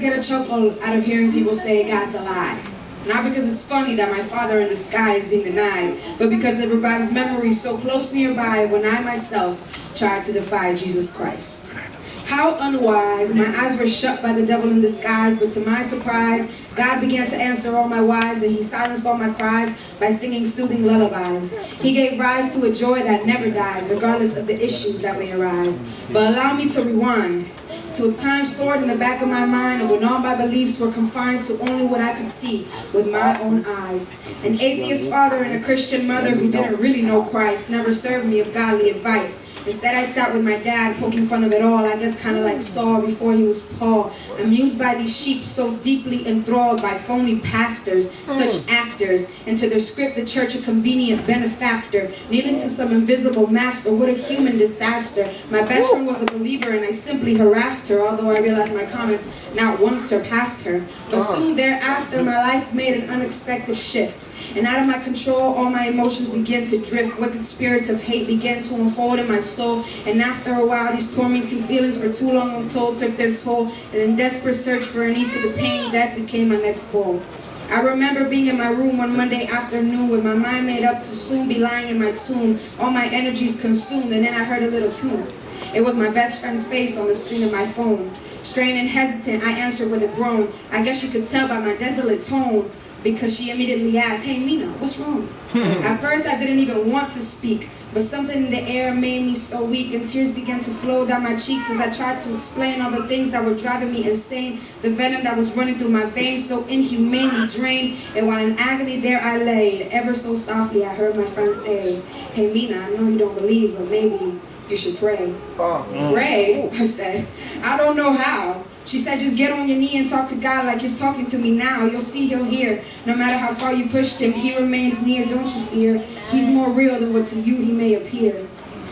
get a chuckle out of hearing people say God's a lie. Not because it's funny that my Father in the sky is being denied, but because it revives memories so close nearby when I myself tried to defy Jesus Christ. How unwise, my eyes were shut by the devil in disguise, but to my surprise, God began to answer all my whys, and he silenced all my cries by singing soothing lullabies. He gave rise to a joy that never dies, regardless of the issues that may arise. But allow me to rewind to a time stored in the back of my mind, and when all my beliefs were confined to only what I could see with my own eyes. An atheist father and a Christian mother who didn't really know Christ never served me of godly advice. Instead, I sat with my dad, poking fun of it all, I guess kind of like Saul before he was Paul. Amused by these sheep so deeply enthralled by phony pastors, such actors, and to their script the church a convenient benefactor, kneeling to some invisible master. What a human disaster. My best friend was a believer and I simply harassed her, although I realized my comments not once surpassed her. But soon thereafter, my life made an unexpected shift. And out of my control, all my emotions began to drift. Wicked spirits of hate began to unfold in my soul. And after a while, these tormenting feelings for too long untold took their toll. And in desperate search for an ease to the pain, death became my next goal. I remember being in my room one Monday afternoon with my mind made up to soon be lying in my tomb. All my energies consumed, and then I heard a little tune. It was my best friend's face on the screen of my phone. Strained and hesitant, I answered with a groan. I guess you could tell by my desolate tone, because she immediately asked, "Hey Meena, what's wrong?" At first I didn't even want to speak, but something in the air made me so weak, and tears began to flow down my cheeks as I tried to explain all the things that were driving me insane. The venom that was running through my veins so inhumanely drained, and while in agony there I lay, ever so softly I heard my friend say, "Hey Meena, I know you don't believe, but maybe you should pray." Pray? I said. "I don't know how." She said, "Just get on your knee and talk to God like you're talking to me now. You'll see he'll hear. No matter how far you pushed him, he remains near, don't you fear. He's more real than what to you he may appear."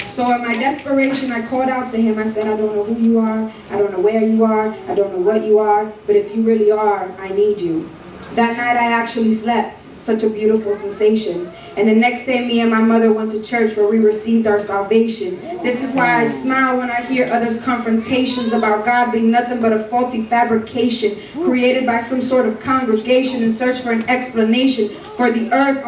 So in my desperation, I called out to him. I said, "I don't know who you are. I don't know where you are. I don't know what you are. But if you really are, I need you." That night I actually slept. Such a beautiful sensation. And the next day me and my mother went to church where we received our salvation. This is why I smile when I hear others' confrontations about God being nothing but a faulty fabrication created by some sort of congregation in search for an explanation for the earth,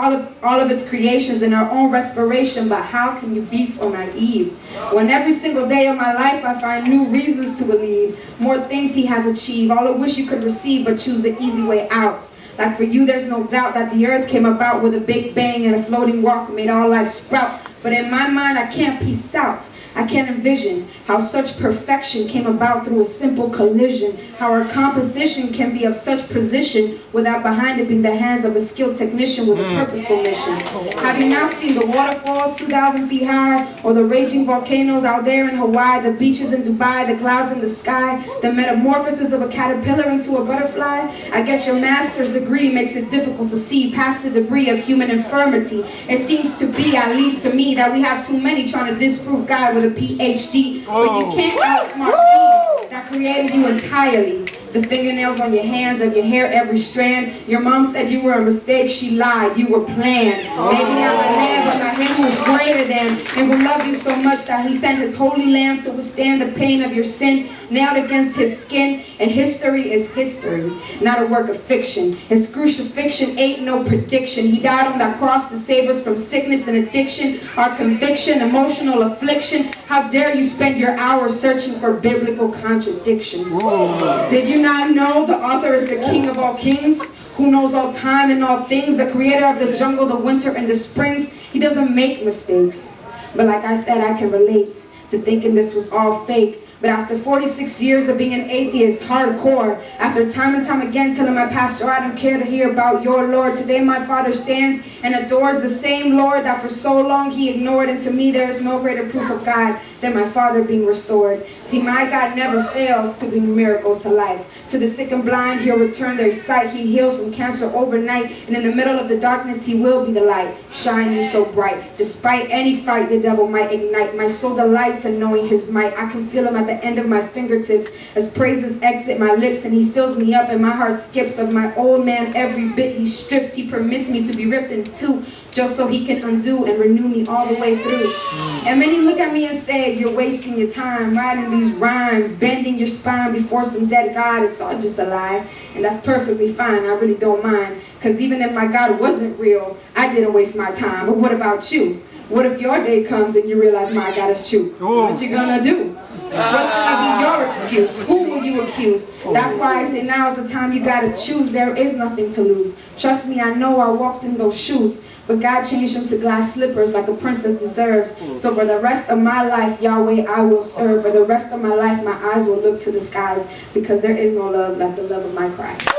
all of its creations and our own respiration. But how can you be so naive when every single day of my life I find new reasons to believe, more things he has achieved, all of which you could receive but choose the easy way out. Like for you, there's no doubt that the earth came about with a big bang and a floating rock made all life sprout. But in my mind, I can't piece out. I can't envision how such perfection came about through a simple collision. How our composition can be of such precision without behind it being the hands of a skilled technician with a purposeful mission. Have you not seen the waterfalls 2,000 feet high, or the raging volcanoes out there in Hawaii, the beaches in Dubai, the clouds in the sky, the metamorphosis of a caterpillar into a butterfly? I guess your master's degree makes it difficult to see past the debris of human infirmity. It seems to be, at least to me, that we have too many trying to disprove God with a PhD, but you can't outsmart me that created you entirely. The fingernails on your hands, of your hair, every strand. Your mom said you were a mistake, she lied, you were planned. Maybe not my man, but my him who's greater than, and who loved you so much that he sent his holy lamb to withstand the pain of your sin, nailed against his skin. And history is history, not a work of fiction. His crucifixion ain't no prediction. He died on that cross to save us from sickness and addiction, our conviction, emotional affliction. How dare you spend your hours searching for biblical contradictions? Did you not know the author is the king of all kings, who knows all time and all things, the creator of the jungle, the winter and the springs? He doesn't make mistakes. But like I said, I can relate to thinking this was all fake. But after 46 years of being an atheist, hardcore, after time and time again telling my pastor, I don't care to hear about your Lord, today my Father stands and adores the same Lord that for so long he ignored. And to me there is no greater proof of God than my Father being restored. See, my God never fails to bring miracles to life. To the sick and blind, he'll return their sight. He heals from cancer overnight, and in the middle of the darkness he will be the light, shining so bright. Despite any fight the devil might ignite, my soul delights in knowing his might. I can feel him at the the end of my fingertips as praises exit my lips, and he fills me up and my heart skips. Of my old man every bit he strips. He permits me to be ripped in two just so he can undo and renew me all the way through. And many look at me and say, you're wasting your time writing these rhymes, bending your spine before some dead God. It's all just a lie, and that's perfectly fine. I really don't mind, because even if my God wasn't real, I didn't waste my time. But what about you? What if your day comes and you realize my God is true? What you gonna do? What's gonna be your excuse? Who will you accuse? That's why I say now is the time you gotta choose. There is nothing to lose. Trust me, I know I walked in those shoes, but God changed them to glass slippers like a princess deserves. So for the rest of my life, Yahweh, I will serve. For the rest of my life, my eyes will look to the skies, because there is no love like the love of my Christ.